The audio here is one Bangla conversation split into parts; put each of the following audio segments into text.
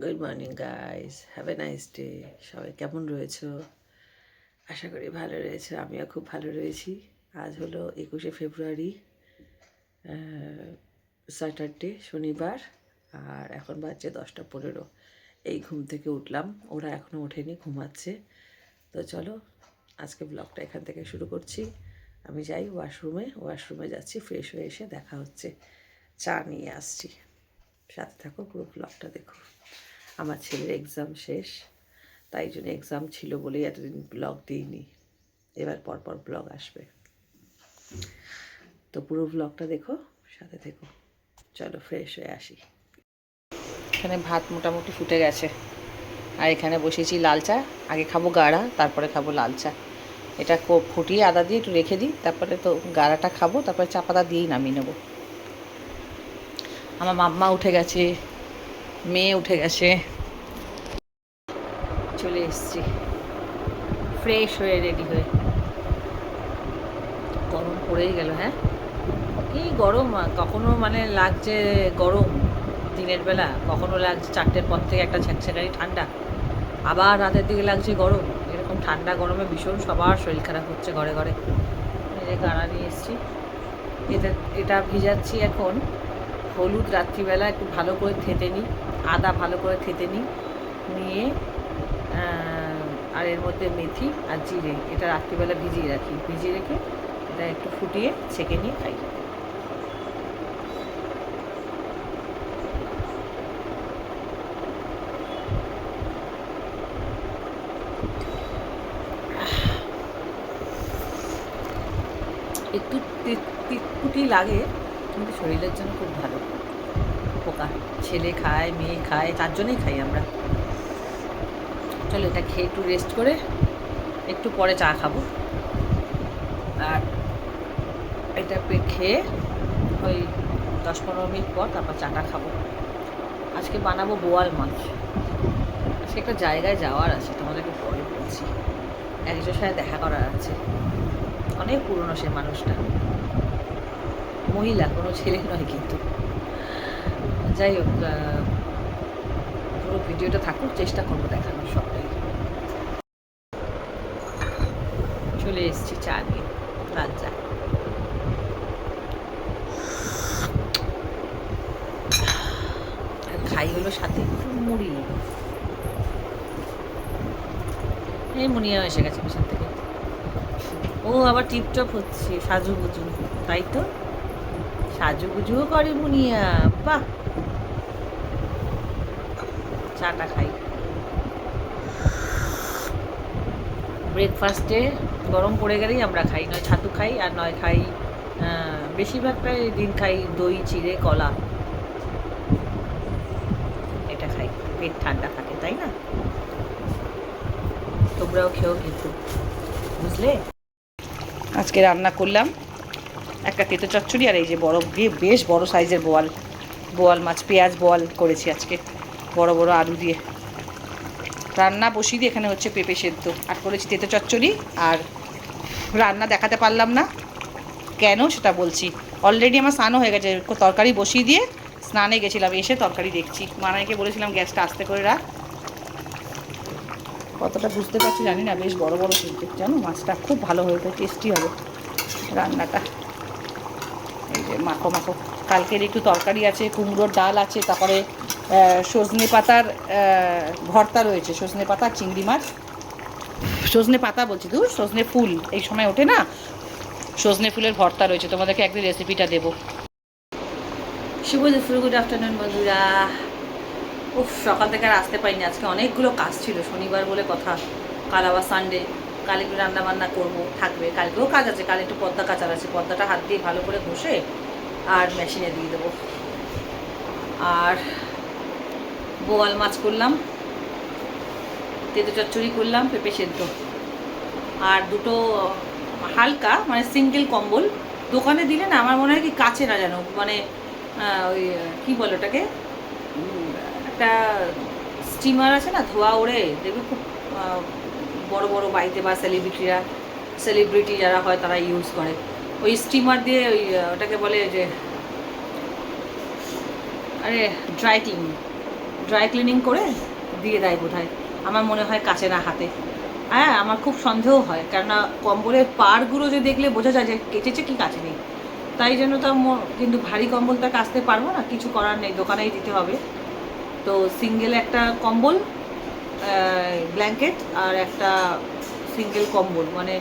Good morning guys, have a nice day. সবাই কেমন রয়েছো? আশা করি ভালো রয়েছে। আমিও খুব ভালো রয়েছি। আজ হলো 21শে ফেব্রুয়ারি, স্যাটারডে, শনিবার। আর এখন বাজছে 10টা 15। এই ঘুম থেকে উঠলাম, ওরা এখনও ওঠেনি, ঘুমাচ্ছে। তো চলো আজকে ব্লগটা এখান থেকে শুরু করছি। আমি যাই ওয়াশরুমে যাচ্ছি, ফ্রেশ হয়ে এসে দেখা হচ্ছে। চা নিয়ে আসছি, সাথে থাকো, পুরো ব্লগটা দেখো। আমার ছেলের এক্সাম শেষ, তাই জন্য এক্সাম ছিল বলেই এতদিন ব্লগ দিইনি। এবার পরপর ব্লগ আসবে, তো পুরো ব্লগটা দেখো, সাথে থেকো। চলো ফ্রেশ হয়ে আসি। এখানে ভাত মোটামুটি ফুটে গেছে, আর এখানে বসেছি লাল চা। আগে খাবো গাঢ়া, তারপরে খাবো লাল চা। এটা ফুটিয়ে আদা দিয়ে একটু রেখে দিই, তারপরে তো গাঢ়াটা খাবো, তারপরে চা পাতা দিয়েই নামিয়ে নেবো। আমার মাম্মা উঠে গেছে, মেয়ে উঠে গেছে, চলে এসছি ফ্রেশ হয়ে, রেডি হয়ে। গরম পড়েই গেল, হ্যাঁ কি গরম! কখনো মানে লাগছে গরম দিনের বেলা, কখনো লাগছে 4টের পর থেকে একটা ছ্যাঁকছ্যাঁকারি ঠান্ডা, আবার রাতের দিকে লাগছে গরম। এরকম ঠান্ডা গরমে ভীষণ সবার শরীর খারাপ হচ্ছে ঘরে ঘরে। এই যে গাড়া নিয়ে এসেছি, এটা ভিজাচ্ছি এখন। হলুদ রাত্রিবেলা একটু ভালো করে থেতে নিই, আদা ভালো করে থেতে নিই, নিয়ে আর এর মধ্যে মেথি আর জিরে, এটা রাত্রিবেলা ভিজিয়ে রাখি। ভিজিয়ে রেখে এটা একটু ফুটিয়ে ছেঁকে নিয়ে খাই। একটু তিতকুটি লাগে, কিন্তু শরীরের জন্য খুব ভালো। পোকা ছেলে খায়, মেয়ে খায়, 4জনেই খাই আমরা। চলো এটা খেয়ে একটু রেস্ট করে একটু পরে চা খাবো। আর এটা খেয়ে ওই 10-15 মিনিট পর তারপর চাটা খাবো। আজকে বানাবো বোয়াল মাছ। আজকে একটা জায়গায় যাওয়ার আছে, তোমাদেরকে পরে বলছি। একজনের সাথে দেখা করার আছে, অনেক পুরনো সে মানুষটা, মহিলা, কোনো ছেলে নয় কিন্তু। যাই হোক, পুরো ভিডিওটা থাকুক, চেষ্টা করবো দেখানোর সবটাই। চলে এসেছি চা নিয়ে, লাল চা। আর খাই হলো সাথে মুড়ি। এই মুনিয়া এসে গেছে পেছন থেকে, ও আবার টিপটপ হচ্ছে, সাজুগুজু। তাই তো, সাজুগুজুও করে মুনিয়া, বাহ। চাটা খাই। ব্রেকফাস্টে গরম পড়ে গেলেই আমরা খাই, নয় ছাতু খাই, আর নয় খাই, বেশিরভাগটাই দিন খাই দই চিড়ে কলা। এটা খাই, পেট ঠান্ডা থাকে, তাই না? তোমরাও খেও কিন্তু, বুঝলে? আজকে রান্না করলাম একটা তেতো চচ্চড়ি, আর এই যে বেশ বড় সাইজের বোয়াল মাছ, পেঁয়াজ বোয়াল করেছি আজকে, বড় বড় আলু দিয়ে। রান্না বসিয়ে দিয়ে এখানে হচ্ছে পেঁপে সেদ্ধ, আর করেছি তেতো চচ্চড়ি। আর রান্না দেখাতে পারলাম না কেন সেটা বলছি। অলরেডি আমার স্নানও হয়ে গেছে, তরকারি বসিয়ে দিয়ে স্নানে গেছিলাম, এসে তরকারি দেখছি। মানাইকে বলেছিলাম গ্যাসটা আস্তে করে রাখ। কতটা বুঝতে পারছি জানি না, বেশ বড় বড় কিন্তু, জানো মাছটা খুব ভালো হয়েছে, টেস্টি হবে রান্নাটা। এই যে মাখো মাখো, কালকের একটু তরকারি আছে, কুমড়োর ডাল আছে, তারপরে সজনে পাতার ভর্তা রয়েছে, সজনে পাতা চিংড়ি মাছ, সজনে পাতা বলছি তো, সজনে ফুল এই সময় ওঠে না, সজনে ফুলের ভর্তা রয়েছে, তোমাদেরকে একদিন রেসিপিটা দেবো। শুভ দুপুর, গুড আফটারনুন বন্ধুরা। উফ, সকাল থেকে আর আসতে পারিনি, আজকে অনেকগুলো কাজ ছিল, শনিবার বলে কথা। কাল আবার সানডে, কাল একটু রান্নাবান্না করবো, থাকবে, কালকেও কাজ আছে। কাল একটু পর্দা কাচার আছে, পর্দাটা হাত দিয়ে ভালো করে ঘষে আর মেশিনে দিয়ে দেবো। আর বোয়াল মাছ করলাম, তেতো চচ্চড়ি করলাম, পেঁপে সেদ্ধ, আর দুটো হালকা মানে সিঙ্গেল কম্বল। দোকানে দিলে না আমার মনে হয় কি কাছে না যেন, মানে ওই কী বলে ওটাকে, একটা স্টিমার আছে না, ধোয়া ওড়ে দেখবে খুব বড় বড় বাড়িতে, বা সেলিব্রিটি যারা হয় তারা ইউজ করে ওই স্টিমার দিয়ে, ওই ওটাকে বলে যে, আরে ড্রাই ড্রাই ক্লিনিং করে দিয়ে দেয় বোধহয়, আমার মনে হয় কাচে না হাতে। হ্যাঁ, আমার খুব সন্দেহ হয়, কেননা কম্বলের পাড়গুলো যে দেখলে বোঝা যায় যে কেচেছে কি কাচেনি। তাই জন্য তো কিন্তু ভারী কম্বলটা কাচতে পারবো না, কিছু করার নেই, দোকানেই দিতে হবে। তো সিঙ্গেল একটা কম্বল, ব্ল্যাঙ্কেট, আর একটা সিঙ্গেল কম্বল, মানে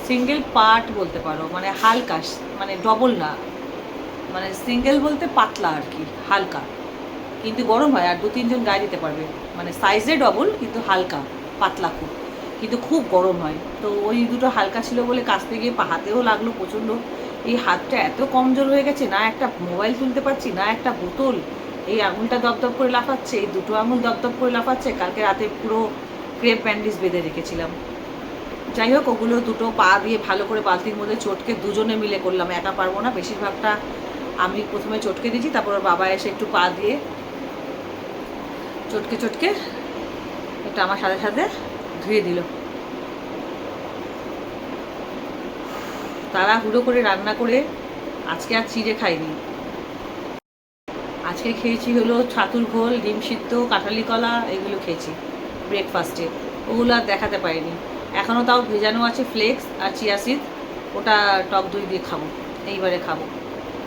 সিঙ্গেল পার্ট বলতে পারো, মানে হালকা, মানে ডবল না, মানে সিঙ্গেল বলতে পাতলা আর কি, হালকা, কিন্তু গরম হয় আর 2-3 জন গায়ে দিতে পারবে, মানে সাইজে ডবল কিন্তু হালকা পাতলা খুব, কিন্তু খুব গরম হয়। তো ওই দুটো হালকা ছিল বলে কাচতে গিয়ে হাতেও লাগলো প্রচণ্ড। এই হাতটা এত কমজোর হয়ে গেছে, না একটা মোবাইল তুলতে পারছি, না একটা বোতল, এই আঙুলটা দপদপ করে লাফাচ্ছে, এই দুটো আঙুল দপদপ করে লাফাচ্ছে। কালকে রাতে পুরো ক্রেপ ব্যান্ডেজ বেঁধে রেখেছিলাম। যাই হোক, ওগুলো দুটো পা দিয়ে ভালো করে বালতির মধ্যে চটকে দুজনে মিলে করলাম, একা পারবো না। বেশিরভাগটা আমি প্রথমে চটকে দিয়েছি, তারপর বাবা এসে একটু পা দিয়ে চটকে চটকে এটা আমার সাথে সাথে ধুয়ে দিল। তাড়াহুড়ো করে রান্না করে আজকে আর চিড়ে খাইনি। আজকে খেয়েছি হলো ছাতুর ঘোল, ডিম সিদ্ধ, কাঁঠালি কলা, এগুলো খেয়েছি ব্রেকফাস্টে। ওগুলো আর দেখাতে পারিনি। এখনও তাও ভেজানো আছে ফ্লেক্স আর চিয়া সিড, ওটা টক দই দিয়ে খাবো, এইবারে খাবো।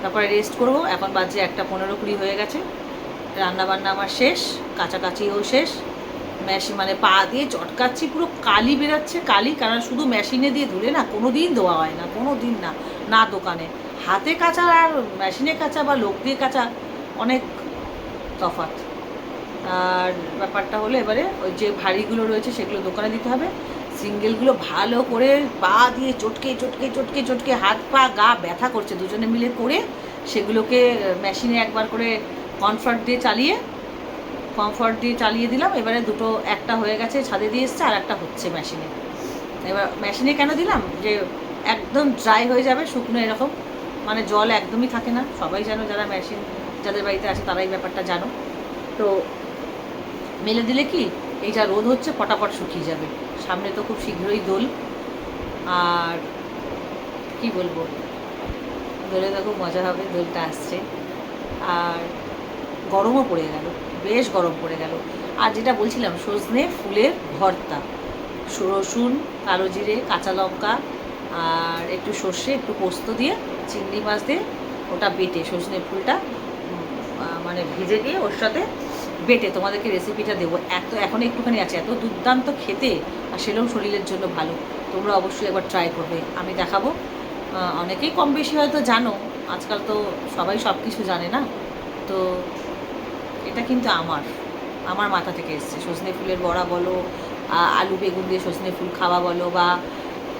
তারপরে রেস্ট করবো। এখন বাজে 1:15-20 হয়ে গেছে। রান্নাবান্না আমার শেষ, কাচাকাচিও শেষ। মানে পা দিয়ে চটকাচ্ছি, পুরো কালি বেরাচ্ছে, কালি, কারণ শুধু মেশিনে দিয়ে ধুলে না কোনো দিন ধোয়া হয় না, কোনো দিন না, না দোকানে। হাতে কাচা আর মেশিনে কাচা বা লোক দিয়ে কাচা অনেক তফাৎ। আর ব্যাপারটা হলো এবারে ওই যে ভারীগুলো রয়েছে সেগুলো দোকানে দিতে হবে, সিঙ্গেলগুলো ভালো করে পা দিয়ে চটকে চটকে চটকে চটকে হাত পা গা ব্যথা করছে, দুজনে মিলে করে সেগুলোকে মেশিনে একবার করে কমফর্ট দিয়ে চালিয়ে দিলাম। এবারে দুটো, একটা হয়ে গেছে ছাদে দিয়ে এসছে, আর একটা হচ্ছে মেশিনে। এবার মেশিনে কেন দিলাম, যে একদম ড্রাই হয়ে যাবে, শুকনো এরকম, মানে জল একদমই থাকে না। সবাই জানো, যারা মেশিন যাদের বাড়িতে আছে তারাই ব্যাপারটা জানো। তো মেলে দিলে কি, এই যা রোদ হচ্ছে ফটাফট শুকিয়ে যাবে। সামনে তো খুব শীঘ্রই দোল, আর কি বলবো, দোলে তো খুব মজা হবে, দোলটা আসছে। আর গরমও পড়ে গেল, বেশ গরম পড়ে গেল। আর যেটা বলছিলাম, সজনে ফুলের ভর্তা, রসুন, কালো জিরে, কাঁচা লঙ্কা আর একটু সর্ষে, একটু পোস্ত দিয়ে, চিংড়ি মাছ দিয়ে ওটা বেটে, সজনে ফুলটা মানে ভেজে দিয়ে ওর সাথে বেটে তোমাদেরকে রেসিপিটা দেবো। এখন একটুখানি আছে, এত দুর্দান্ত খেতে, আর সেটাও শরীরের জন্য ভালো। তোমরা অবশ্যই একবার ট্রাই করবে, আমি দেখাবো। অনেকেই কম বেশি হয়তো জানো, আজকাল তো সবাই সব কিছু জানে না। তো এটা কিন্তু আমার মাথা থেকে এসছে। সজনে ফুলের বড়া বলো, আলু বেগুন দিয়ে সজনে ফুল খাওয়া বলো, বা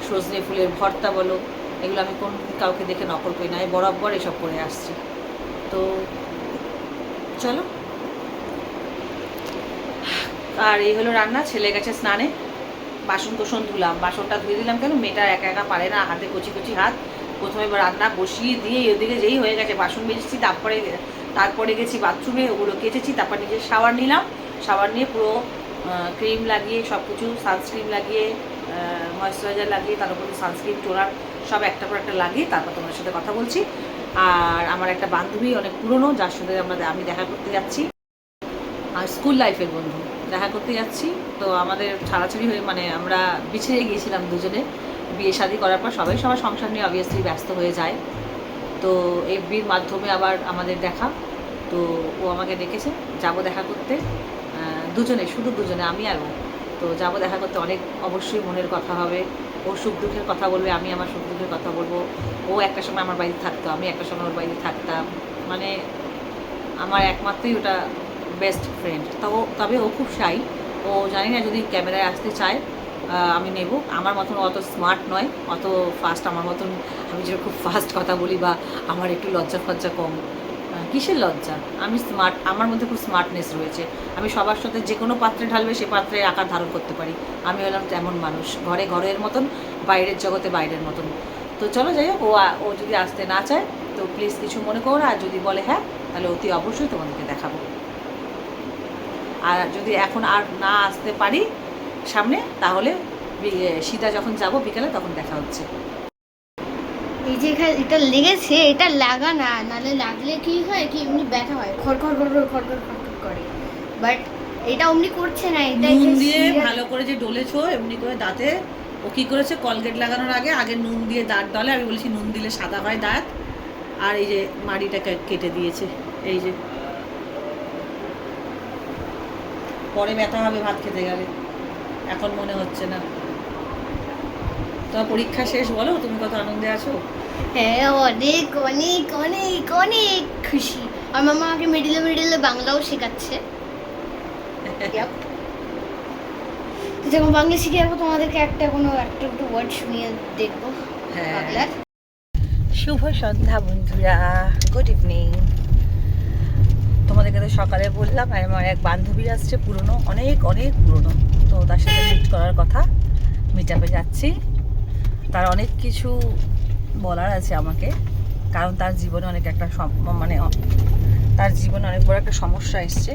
সজনে ফুলের ভর্তা বলো, এগুলো আমি কোন কাউকে দেখে নকল করি না, আমি বরাবর এসব করে আসছি। তো চলো, আর এই হলো রান্না। ছেলে গেছে স্নানে, বাসন কোসন ধুলাম, বাসনটা ধুয়ে দিলাম, কেন মেয়েটা একা একা পারে না, হাতে কচি কচি হাত। প্রথমে রান্না বসিয়ে দিয়ে ওদিকে যেই হয়ে গেছে, বাসন মেজেছি, তারপরে গেছি বাথরুমে, ওগুলো কেচেছি, তারপর নিজের শাওয়ার নিলাম। শাওয়ার নিয়ে পুরো ক্রিম লাগিয়ে, সব কিছু সানস্ক্রিন লাগিয়ে, ময়েশ্চারাইজার লাগিয়ে, তার উপরে সানস্ক্রিন, টোনার সব একটা পর একটা লাগিয়ে তারপর তোমার সাথে কথা বলছি। আর আমার একটা বান্ধবী, অনেক পুরনো, যার সাথে আমি দেখা করতে যাচ্ছি, আর স্কুল লাইফের বন্ধু, দেখা করতে যাচ্ছি। তো আমাদের ছাড়াছাড়ি হয়ে, মানে আমরা বিছিয়ে গিয়েছিলাম দুজনে, বিয়ে শাদী করার পর সবাই সবার সংসার নিয়ে অবভিয়াসলি ব্যস্ত হয়ে যায়। তো এফবির মাধ্যমে আবার আমাদের দেখা। তো ও আমাকে ডেকেছে, যাবো দেখা করতে, দুজনে, শুধু দুজনে, আমি আর ও। তো যাবো দেখা করতে, অনেক অবশ্যই মনের কথা হবে, ওর সুখ দুঃখের কথা বলবে, আমি আমার সুখ দুঃখের কথা বলবো। ও একটা সময় আমার বাড়িতে থাকতো, আমি একটা সময় ওর বাড়িতে থাকতাম, মানে আমার একমাত্রই ওটা বেস্ট ফ্রেন্ড। তবে ও খুব শাই, ও জানি না, যদি ক্যামেরায় আসতে চায় আমি নেব। আমার মতন অত স্মার্ট নয়, অত ফাস্ট আমার মতন, আমি যেটা খুব ফাস্ট কথা বলি, বা আমার একটু লজ্জা ফজ্জা কম। কিসের লজ্জা, আমি স্মার্ট, আমার মধ্যে খুব স্মার্টনেস রয়েছে। আমি সবার সাথে যে কোনো পাত্রে ঢালবে সে পাত্রে আকার ধারণ করতে পারি। আমি হলাম তেমন মানুষ, ঘরে ঘরের মতন, বাইরের জগতে বাইরের মতন। তো চলো, যাই হোক, ও যদি আসতে না চায় তো প্লিজ কিছু মনে করো না, আর যদি বলে হ্যাঁ, তাহলে অতি অবশ্যই তোমাদেরকে দেখাবো। আর যদি এখন আর না আসতে পারি সামনে, তাহলে সিধা যখন যাব বিকেলে, তখন দেখা হচ্ছে। এই যে এখানে এটা লেগেছে, এটা লাগা না, নালে লাগলে কি হয় কি এমনি ব্যথা হয়, খড়খড় খড়খড় খড়খড় খড়খড় করে, বাট এটা অমনি করছে না। এটা নুন দিয়ে ভালো করে যে ডলেছো এমনি করে দাঁতে, ও কি করেছে কলগেট লাগানোর আগে আগে নুন দিয়ে দাঁত ডলে, আমি বলেছি নুন দিলে সাদা হয় দাঁত, আর এই যে মাড়িটা কেটে দিয়েছে, এই যে পরে ব্যথা হবে ভাত খেতে গেলে, এখন মনে হচ্ছে না। তোমার পরীক্ষা শেষ, বলো তুমি কত আনন্দে আছো? হ্যাঁ, অনেক অনেক অনেক অনেক খুশি। আর মামা আমাকে মিডিলে মিডিলে বাংলাও শেখাচ্ছে। Yep. তো যখন বাংলা শিখে যাবো তোমাদেরকে একটা একটু ওয়ার্ড শুনিয়ে দেখবো বাংলার। শুভ সন্ধ্যা বন্ধুরা, গুড ইভিনিং। তোমাদেরকে তো সকালে বললাম আমার এক বান্ধবী আসছে, পুরনো, অনেক অনেক পুরনো, তো তার সাথে মিট করার কথা, মিট আপে যাচ্ছি। তার অনেক কিছু বলার আছে আমাকে, কারণ তার জীবনে অনেক একটা মানে তার জীবনে অনেক বড় একটা সমস্যা এসছে,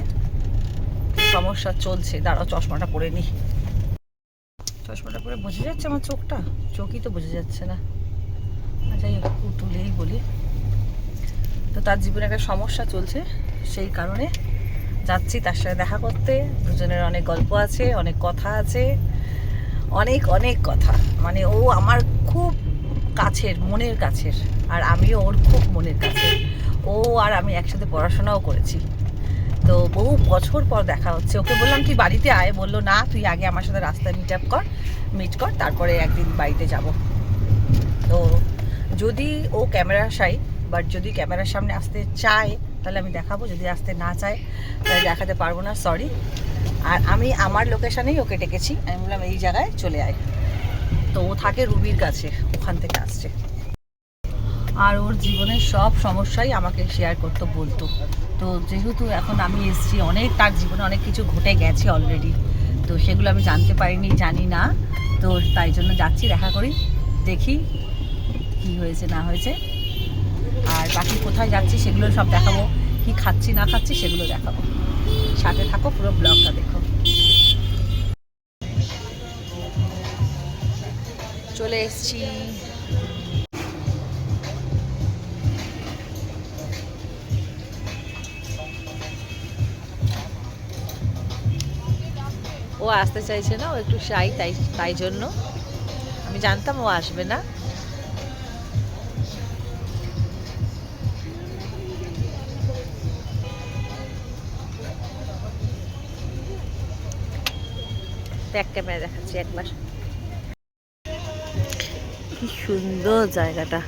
সমস্যা চলছে। দাঁড়াও চশমাটা পরে নি, চশমাটা পরে বোঝা যাচ্ছে আমার চোখটা? চোখই তো বোঝা যাচ্ছে না, যাই একটু তুলেই বলি। তো তার জীবনে একটা সমস্যা চলছে, সেই কারণে যাচ্ছি তার সাথে দেখা করতে। দুজনের অনেক গল্প আছে, অনেক কথা আছে, অনেক অনেক কথা। মানে ও আমার খুব কাছের, মনের কাছের, আর আমিও ওর খুব মনের কাছের। ও আর আমি একসাথে পড়াশোনাও করেছি, তো বহু বছর পর দেখা হচ্ছে। ওকে বললাম তুই বাড়িতে আয়, বললো না তুই আগে আমার সাথে রাস্তায় মিট কর, তারপরে একদিন বাড়িতে যাব। তো যদি ও ক্যামেরা শাই, বাট যদি ক্যামেরার সামনে আসতে চায় তাহলে আমি দেখাবো, যদি আসতে না চায় তাহলে দেখাতে পারবো না, সরি। আর আমি আমার লোকেশানেই ওকে ডেকেছি, আমি বললাম এই জায়গায় চলে আয়। তো ও থাকে রুবির কাছে, ওখান থেকে আসছে। আর ওর জীবনের সব সমস্যাই আমাকে শেয়ার করতে বলতো। তো যেহেতু এখন আমি এসেছি, অনেক তার জীবনে অনেক কিছু ঘটে গেছে অলরেডি, তো সেগুলো আমি জানতে পারিনি, জানি না। তো তাই জন্য যাচ্ছি, দেখা করি, দেখি কি হয়েছে না হয়েছে। আর বাকি কোথায় যাচ্ছি সেগুলো সব দেখাবো, কি খাচ্ছি না খাচ্ছি সেগুলো দেখাবো। সাথে থাকো, পুরো ব্লগটা দেখো। চলে এসেছি। ও আসতে চাইছে না, ও একটু শাই, তাই জন্য আমি জানতাম ও আসবে না। ব্যাক ক্যামেরা দেখাচ্ছি একবার, কি সুন্দর জায়গাটা।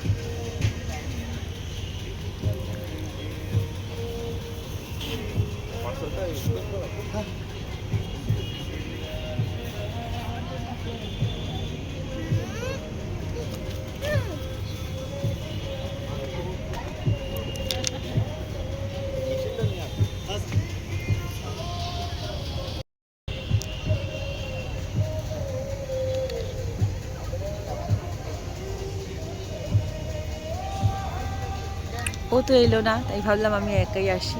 ও তো এলো না, তাই ভাবলাম আমি একাই আসি।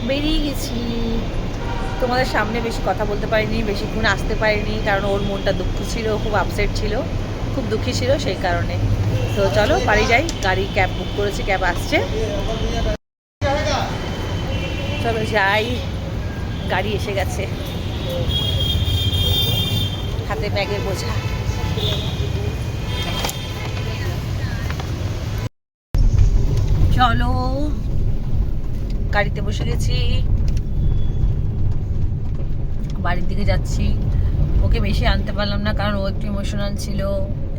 বেরিয়ে গেছি। তোমাদের সামনে বেশি কথা বলতে পারিনি, বেশিক্ষণ আসতে পারিনি, কারণ ওর মনটা দুঃখী ছিল, খুব আপসেট ছিল, খুব দুঃখী ছিল সেই কারণে। তো চলো বাড়ি যাই, গাড়ি ক্যাব বুক করেছি, ক্যাব আসছে, চলো যাই। গাড়ি এসে গেছে, হাতে ব্যাগের বোঝা। চলো গাড়িতে বসে গেছি, বাড়ির দিকে যাচ্ছি। ওকে বেশি আনতে পারলাম না, কারণ ও একটু ইমোশনাল ছিল,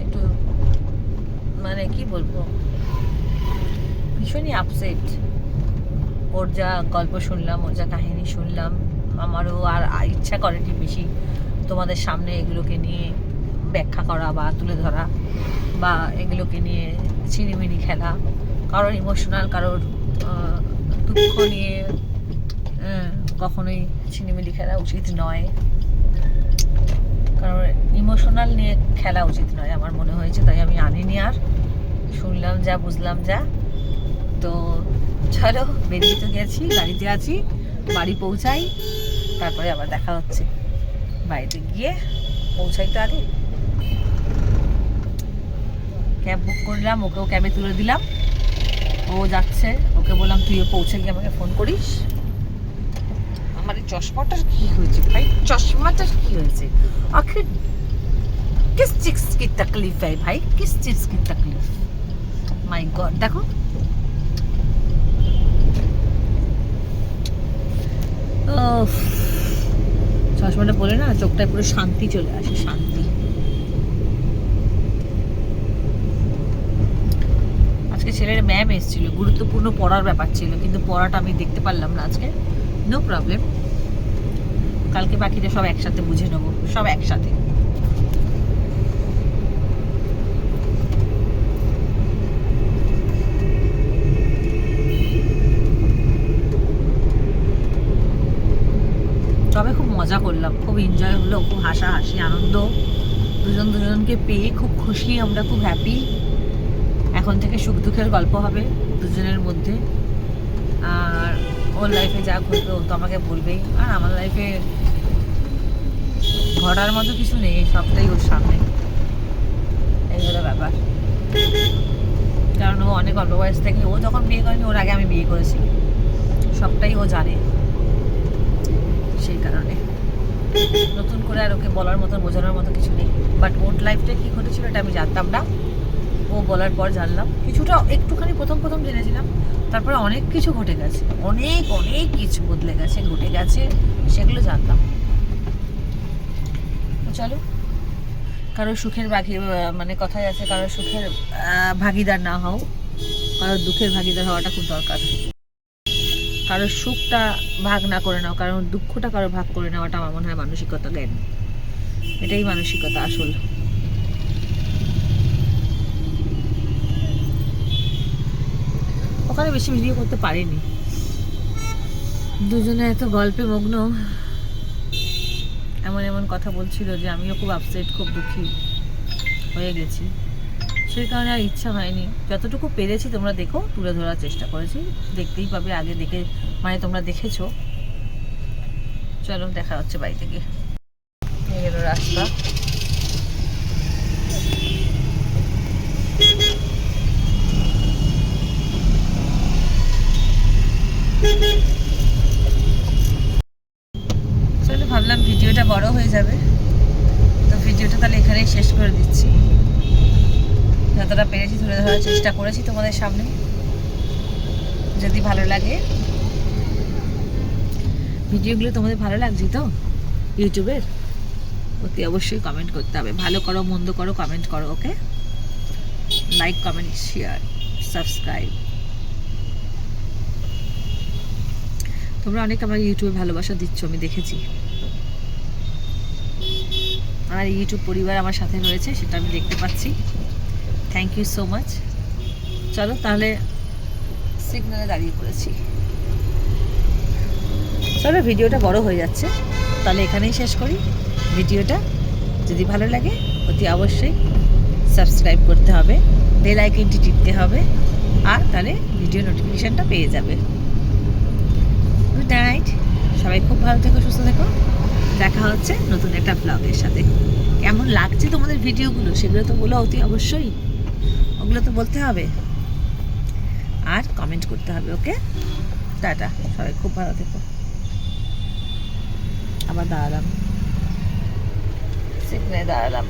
একটু মানে কি বলবো, ভীষণই আপসেট। ওর যা গল্প শুনলাম, ওর যা কাহিনী শুনলাম, আমারও আর ইচ্ছা করেনি বেশি তোমাদের সামনে এগুলোকে নিয়ে ব্যাখ্যা করা বা তুলে ধরা, বা এগুলোকে নিয়ে ছিনিমিনি খেলা। কারোর ইমোশনাল, কারোর দুঃখ নিয়ে কখনোই ছিনিমিনি খেলা উচিত নয়, কারণ ইমোশনাল নিয়ে খেলা উচিত নয় আমার মনে হয়েছে, তাই আমি আনিনি। আর শুনলাম যা, বুঝলাম যা। তো চলো বেরিয়ে তো গেছি, গাড়িতে আছি, বাড়ি পৌঁছাই, তারপরে আবার দেখা হচ্ছে। বাড়িতে গিয়ে পৌঁছাই তো আগে। ক্যাব বুক করলাম, ওকেও ক্যাবে তুলে দিলাম, ও যাচ্ছে, ওকে বললাম তুইও পৌঁছে গিয়ে আমাকে ফোন করিস। আমার এই চশমাটার কি হয়েছে ভাই, চশমাটার কি হয়েছে? आखिर किस चीज की तकलीफ है भाई, किस चीज की तकलीफ? माय गॉड, देखो চশমাটা পরে না চোখটায় পুরো শান্তি চলে আসে, শান্তি। আজকে ছেলের ম্যাম এসেছিল, গুরুত্বপূর্ণ পড়ার ব্যাপার ছিল, কিন্তু পড়াটা আমি দেখতে পারলাম না আজকে। নো প্রবলেম, কালকে বাকিটা সব একসাথে বুঝে নেবো, সব একসাথে। তবে খুব মজা করলাম, খুব এনজয় হলো, খুব হাসাহাসি, আনন্দ, দুজন দুজনকে পেয়ে খুব খুশি আমরা, খুব হ্যাপি। এখন থেকে সুখ দুঃখের গল্প হবে দুজনের মধ্যে, আর ওর লাইফে যা ঘটবে ও তো আমাকে বলবেই, আর আমার লাইফে ঘটার মতো কিছু নেই, সবটাই ওর সামনে, এই হলো ব্যাপার। কারণ ও অনেক অল্প বয়স থেকে, ও যখন বিয়ে করেনি ওর আগে আমি বিয়ে করেছি, সবটাই ও জানে, সেই কারণে নতুন করে আর ওকে বলার মতো, বোঝানোর মতো কিছু নেই। বাট ওর লাইফটা কী ঘটেছিল এটা আমি জানতাম না, ও বলার পর জানলাম। কিছুটা একটুখানি প্রথম প্রথম জেনেছিলাম, তারপরে অনেক কিছু ঘটে গেছে, অনেক অনেক কিছু বদলে গেছে, ঘটে গেছে, সেগুলো জানতাম। চলো, কারোর সুখের মানে কথাই আছে, কারোর সুখের ভাগিদার না হও, কারোর দুঃখের ভাগিদার হওয়াটা খুব দরকার। কারোর সুখটা ভাগ না করে নাও, কারণ দুঃখটা কারোর ভাগ করে নেওয়াটা আমার মনে হয় মানসিকতা জ্ঞান, এটাই মানসিকতা আসল। ওখানে বেশি ভিডিও করতে পারিনি, দুজনে এত গল্পে মগ্ন, এমন এমন কথা বলছিল যে আমিও খুব আপসেট, খুব দুঃখী হয়ে গেছি, সেই কারণে আর ইচ্ছা হয়নি। যতটুকু পেরেছি তোমরা দেখো, তুলে ধরার চেষ্টা করেছি, দেখতেই পাবে, আগে দেখে মানে তোমরা দেখেছো। চলো দেখা হচ্ছে বাড়ি থেকে, এই গেল রাস্তা। চলো, ভাবলাম ভিডিওটা বড় হয়ে যাবে, তো ভিডিওটা তাহলে এখানেই শেষ করে দিচ্ছি। যতটা পেরেছি তুলে ধরার চেষ্টা করেছি তোমাদের সামনে। যদি ভালো লাগে ভিডিওগুলো, তোমাদের ভালো লাগছে তো ইউটিউবের, অতি অবশ্যই কমেন্ট করতে হবে, ভালো করো মন্দ করো কমেন্ট করো, okay? Like, comment, share, subscribe. তোমরা অনেক আমার ইউটিউবে ভালোবাসা দিচ্ছ, আমি দেখেছি। আমার ইউটিউব পরিবার আমার সাথে রয়েছে, সেটা আমি দেখতে পাচ্ছি। Thank you so much. চলো তাহলে, সিগন্যালে দাঁড়িয়ে পড়েছি। চলো, ভিডিওটা বড় হয়ে যাচ্ছে, তাহলে এখানেই শেষ করি ভিডিওটা। যদি ভালো লাগে অতি অবশ্যই সাবস্ক্রাইব করতে হবে, বেল আইকনটি টিপতে হবে, আর তাহলে ভিডিও নোটিফিকেশানটা পেয়ে যাবে। গুড নাইট, সবাই খুব ভালো থেকো, সুস্থ থেকো। দেখা হচ্ছে নতুন একটা ব্লগের সাথে। কেমন লাগছে তোমাদের ভিডিওগুলো সেগুলো তো বলো অতি অবশ্যই, ওগুলো তো বলতে হবে আর কমেন্ট করতে হবে। ওকে, টাটা, সবাই খুব ভালো থেকো। আবার দাঁড়ালাম, সিগনালে দাঁড়ালাম।